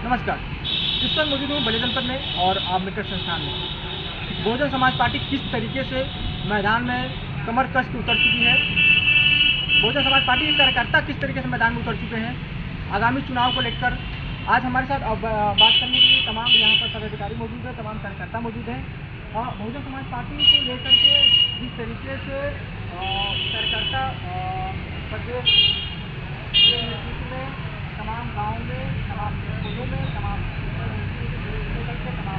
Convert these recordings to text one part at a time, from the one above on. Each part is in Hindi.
नमस्कार। इस वक्त मौजूद हूँ बलिया जनपद में और आप मित्र संस्थान में। बहुजन समाज पार्टी किस तरीके से मैदान में कमर कस के उतर चुकी है, बहुजन समाज पार्टी के कार्यकर्ता किस तरीके से मैदान में उतर चुके हैं, आगामी चुनाव को लेकर आज हमारे साथ बात करने के लिए तमाम यहाँ पर पदाधिकारी मौजूद है, तमाम कार्यकर्ता मौजूद हैं। बहुजन समाज पार्टी को लेकर के जिस तरीके से कार्यकर्ता प्रदेश के नेतृत्व में तमाम गाँव में, तमाम स्कूलों में, तमाम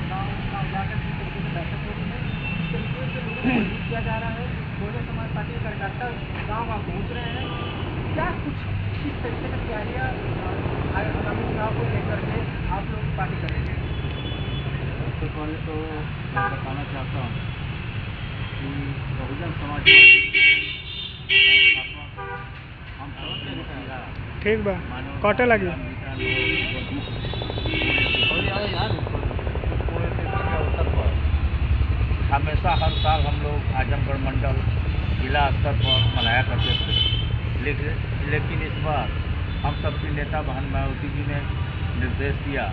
गाँव जाकर जिस तरीके से बैठक हो रही है, इस तरीके से लोगों को मजबूत किया जा रहा है। बहुजन समाज पार्टी के कार्यकर्ता गाँव पहुँच रहे हैं। क्या कुछ किस तरीके से तैयारियाँ आगामी चुनाव को लेकर के आप लोग पार्टी करेंगे? सबसे पहले तो मैं बताना चाहता हूँ कि बहुजन समाज पार्टी हम ठीक बा कटे लगी हमेशा हर साल हम लोग आजमगढ़ मंडल जिला स्तर पर मनाया करते थे, लेकिन इस बार हम सबके नेता बहन मायावती जी ने निर्देश दिया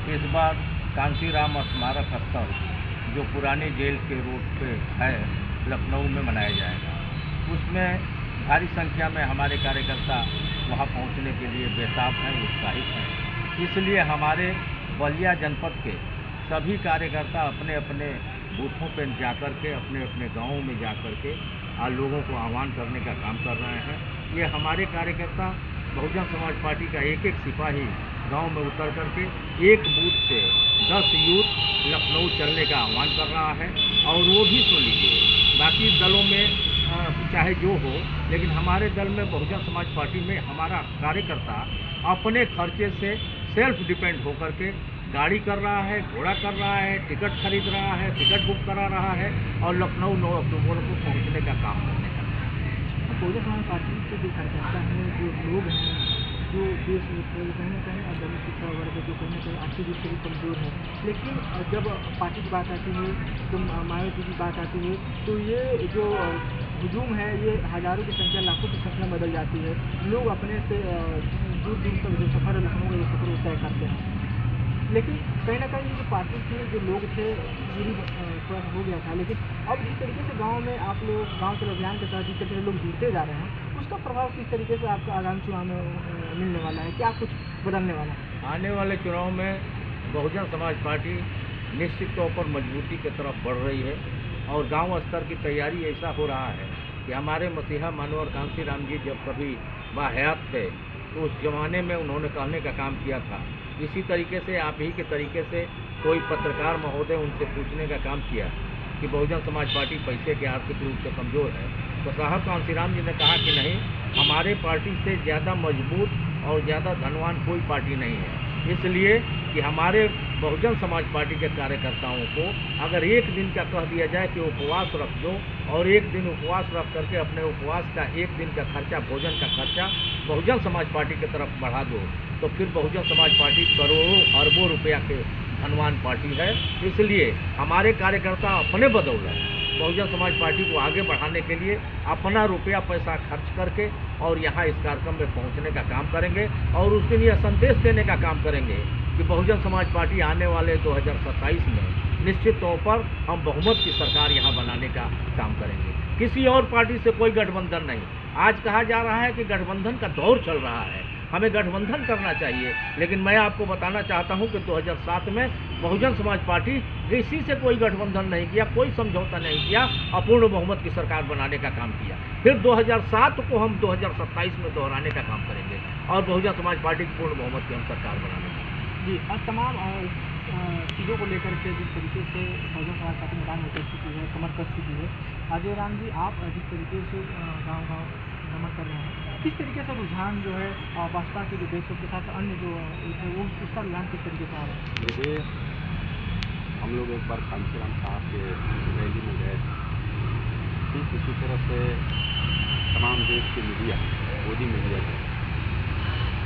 कि इस बार कांसीराम स्मारक स्थल जो पुरानी जेल के रोड पे है लखनऊ में मनाया जाएगा। उसमें भारी संख्या में हमारे कार्यकर्ता वहां पहुंचने के लिए बेताब हैं, उत्साहित हैं। इसलिए हमारे बलिया जनपद के सभी कार्यकर्ता अपने अपने बूथों पर जाकर के अपने अपने गाँवों में जाकर के लोगों को आह्वान करने का काम कर रहे हैं। ये हमारे कार्यकर्ता बहुजन समाज पार्टी का एक एक सिपाही गांव में उतर करके एक बूथ से 10 यूथ लखनऊ चलने का आह्वान कर रहा है। और वो भी सुन लीजिए, बाकी दलों में चाहे जो हो, लेकिन हमारे दल में बहुजन समाज पार्टी में हमारा कार्यकर्ता अपने खर्चे से सेल्फ डिपेंड होकर के गाड़ी कर रहा है, घोड़ा कर रहा है, टिकट खरीद रहा है, टिकट बुक करा रहा है और लखनऊ 9 अक्टूबर को पहुँचने का काम करने का। बहुजन समाज पार्टी के जो कार्यकर्ता हैं, जो लोग हैं, जो देश में कहीं ना कहीं दलित पिछड़ा वर्ग जो कहीं ना कहीं आर्थिक रूप से भी कमजोर है, लेकिन जब पार्टी की बात आती है, जब मायावती की बात आती है, तो ये जो हुजूम है ये हज़ारों की संख्या, लाखों की संख्या बदल जाती है। लोग अपने से दूर दूर तक जो सफ़र है लखनऊ का, ये सफ़र वो तय करते हैं। लेकिन कहीं ना कहीं जो पार्टी के जो लोग थे दूरी थोड़ा हो गया था, लेकिन अब जिस तरीके से गांव में आप लोग गांव चलो अभियान के तहत जिस तरीके से लोग जुड़ते जा रहे हैं, उसका प्रभाव किस तरीके से आपका आगामी चुनाव में मिलने वाला है? क्या कुछ बदलने वाला है? आने वाले चुनाव में बहुजन समाज पार्टी निश्चित तौर पर मजबूती की तरफ बढ़ रही है और गांव स्तर की तैयारी ऐसा हो रहा है कि हमारे मसीहा मानवर कांसीराम जी जब कभी बाहयात थे तो उस जमाने में उन्होंने कहने का काम किया था। इसी तरीके से आप ही के तरीके से कोई पत्रकार महोदय उनसे पूछने का काम किया कि बहुजन समाज पार्टी पैसे के आर्थिक रूप से कमज़ोर है, तो साहब कांसीराम जी ने कहा कि नहीं, हमारे पार्टी से ज़्यादा मजबूत और ज़्यादा धनवान कोई पार्टी नहीं है। इसलिए कि हमारे बहुजन समाज पार्टी के कार्यकर्ताओं को अगर एक दिन का कह दिया जाए कि उपवास रख दो और एक दिन उपवास रख करके अपने उपवास का एक दिन का खर्चा, भोजन का खर्चा बहुजन समाज पार्टी की तरफ बढ़ा दो, तो फिर बहुजन समाज पार्टी करोड़ों अरबों रुपया के धनवान पार्टी है। इसलिए हमारे कार्यकर्ता अपने बदौलत बहुजन समाज पार्टी को आगे बढ़ाने के लिए अपना रुपया पैसा खर्च करके और यहाँ इस कार्यक्रम में पहुँचने का काम करेंगे और उस दिन यह संदेश देने का काम करेंगे कि बहुजन समाज पार्टी आने वाले 2027 में निश्चित तौर पर हम बहुमत की सरकार यहाँ बनाने का काम करेंगे। किसी और पार्टी से कोई गठबंधन नहीं। आज कहा जा रहा है कि गठबंधन का दौर चल रहा है, हमें गठबंधन करना चाहिए, लेकिन मैं आपको बताना चाहता हूं कि 2007 में बहुजन समाज पार्टी किसी से कोई गठबंधन नहीं किया, कोई समझौता नहीं किया, अपूर्ण बहुमत की सरकार बनाने का काम किया। फिर 2007 को हम 2027 में दोहराने का काम करेंगे और बहुजन समाज पार्टी की पूर्ण बहुमत की हम सरकार बनाने का जी। और तमाम चीज़ों को लेकर के जिस तरीके से बहुजन समाज पार्टी मैदान में उतर चुकी है, कमर कस चुकी है, अजय राम जी आप जिस तरीके से गाँव भ्रमण कर रहे हैं, किस तरीके से रुझान जो है बसपा के जो देशों के साथ अन्य जो है वो उसका रुझान किस तरीके से आ रहा है? देखिए, हम लोग एक बार कांसीराम साहब के रैली में गए, ठीक इसी तरह से तमाम देश की मीडिया, मोदी मीडिया है,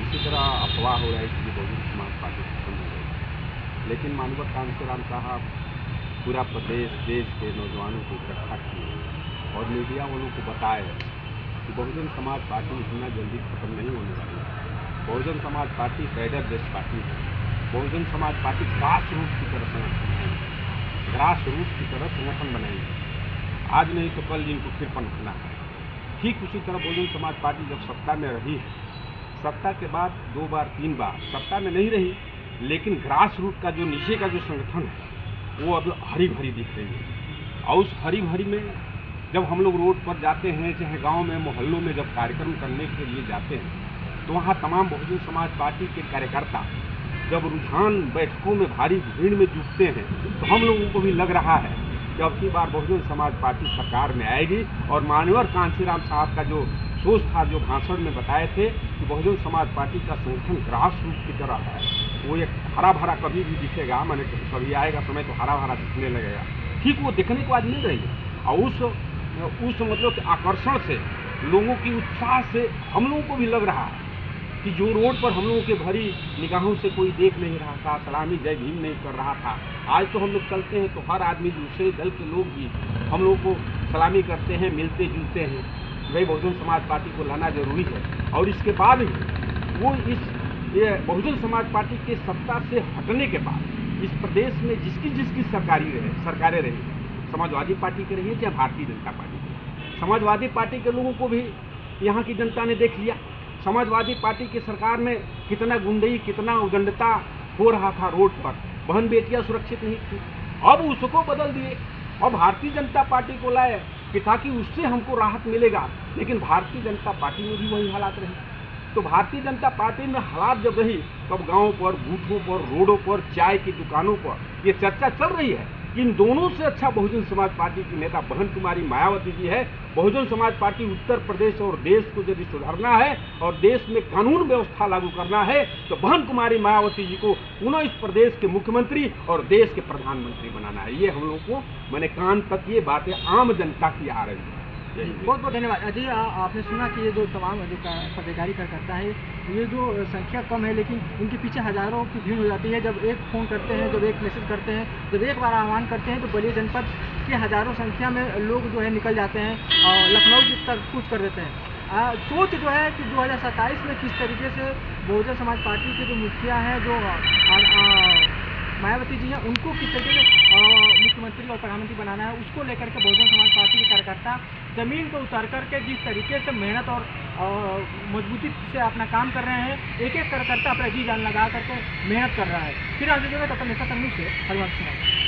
इसी तरह अफवाह हो रही थी कि बहुजन समाज पार्टी खत्म हो गई, लेकिन मानवत कांसीराम साहब पूरा प्रदेश देश के नौजवानों को इकट्ठा किए और मीडिया वालों को बताए कि बहुजन समाज पार्टी इतना जल्दी खत्म नहीं होने वाली है। Bahujan Samaj party cadre based party है Bahujan Samaj party grass root की तरह संगठन बनाएंगे, ग्रास रूट की तरह संगठन बनाएंगे। आज नहीं तो कल इनको फिर पनपना है। ठीक उसी तरह बहुजन समाज पार्टी जब सत्ता में रही है, सत्ता के बाद 2 बार 3 बार सत्ता में नहीं रही, लेकिन ग्रास रूट का जो नीचे का जो संगठन है वो अब हरी भरी दिख रही है। और उस हरी भरी में जब हम लोग रोड पर जाते हैं, चाहे गांव में मोहल्लों में जब कार्यक्रम करने के लिए जाते हैं, तो वहाँ तमाम बहुजन समाज पार्टी के कार्यकर्ता जब रुझान बैठकों में भारी भीड़ में जुटते हैं, तो हम लोगों को भी लग रहा है कि अब की बार बहुजन समाज पार्टी सरकार में आएगी। और माननीय कांशीराम साहब का जो सोच था, जो भाषण में बताए थे कि बहुजन समाज पार्टी का संगठन ग्रास रूट की तरह है, वो एक हरा भरा कभी भी दिखेगा, माने कभी आएगा समय तो हरा भरा दिखने लगेगा। ठीक वो दिखने को आज मिल रही है। और उस मतलब आकर्षण से, लोगों की उत्साह से हम लोगों को भी लग रहा है कि जो रोड पर हम लोगों के भरी निगाहों से कोई देख नहीं रहा था, सलामी जय भीम नहीं कर रहा था, आज तो हम लोग चलते हैं तो हर आदमी, दूसरे दल के लोग भी हम लोग को सलामी करते हैं, मिलते जुलते हैं। भाई बहुजन समाज पार्टी को लाना जरूरी है। और इसके बाद भी वो ये बहुजन समाज पार्टी के सत्ता से हटने के बाद इस प्रदेश में जिसकी सरकारें रही, समाजवादी पार्टी की रही है या भारतीय जनता पार्टी की, समाजवादी पार्टी के लोगों को भी यहाँ की जनता ने देख लिया। समाजवादी पार्टी की सरकार में कितना गुंडई, कितना उदंडता हो रहा था रोड पर, बहन बेटियां सुरक्षित नहीं थी। अब उसको बदल दिए और भारतीय जनता पार्टी को लाए कि ताकि उससे हमको राहत मिलेगा। लेकिन भारतीय जनता पार्टी में भी वही हालात रहे। तो भारतीय जनता पार्टी में हालात जब रही, तब गाँव पर, बूथों पर, रोडों पर, चाय की दुकानों पर ये चर्चा चल रही है। इन दोनों से अच्छा बहुजन समाज पार्टी की नेता बहन कुमारी मायावती जी है। बहुजन समाज पार्टी उत्तर प्रदेश और देश को यदि सुधारना है और देश में कानून व्यवस्था लागू करना है, तो बहन कुमारी मायावती जी को पुनः इस प्रदेश के मुख्यमंत्री और देश के प्रधानमंत्री बनाना है। ये हम लोगों को, मैंने कान तक ये बातें आम जनता की आ रही है। बहुत बहुत धन्यवाद जी। आपने सुना कि ये जो तमाम जो पदाधिकारी कार्यकर्ता है, ये जो संख्या कम है लेकिन इनके पीछे हजारों की भीड़ हो जाती है। जब एक फ़ोन करते हैं, जब एक मैसेज करते हैं, जब एक बार आह्वान करते हैं, तो बलिया जनपद के हजारों संख्या में लोग जो है निकल जाते हैं और लखनऊ तक कूच कर देते हैं। सोच जो है कि 2027 में किस तरीके से बहुजन समाज पार्टी के जो मुखिया हैं, जो मायावती जी हैं, उनको किस तरीके से मुख्यमंत्री और प्रधानमंत्री बनाना है, उसको लेकर के बहुजन समाज पार्टी के कार्यकर्ता जमीन पर उतर करके जिस तरीके से मेहनत और मजबूती से अपना काम कर रहे हैं, एक एक कार्यकर्ता अपना जी जान लगा करके मेहनत कर रहा है। फिर आज जगह तब तक से हरिवंश।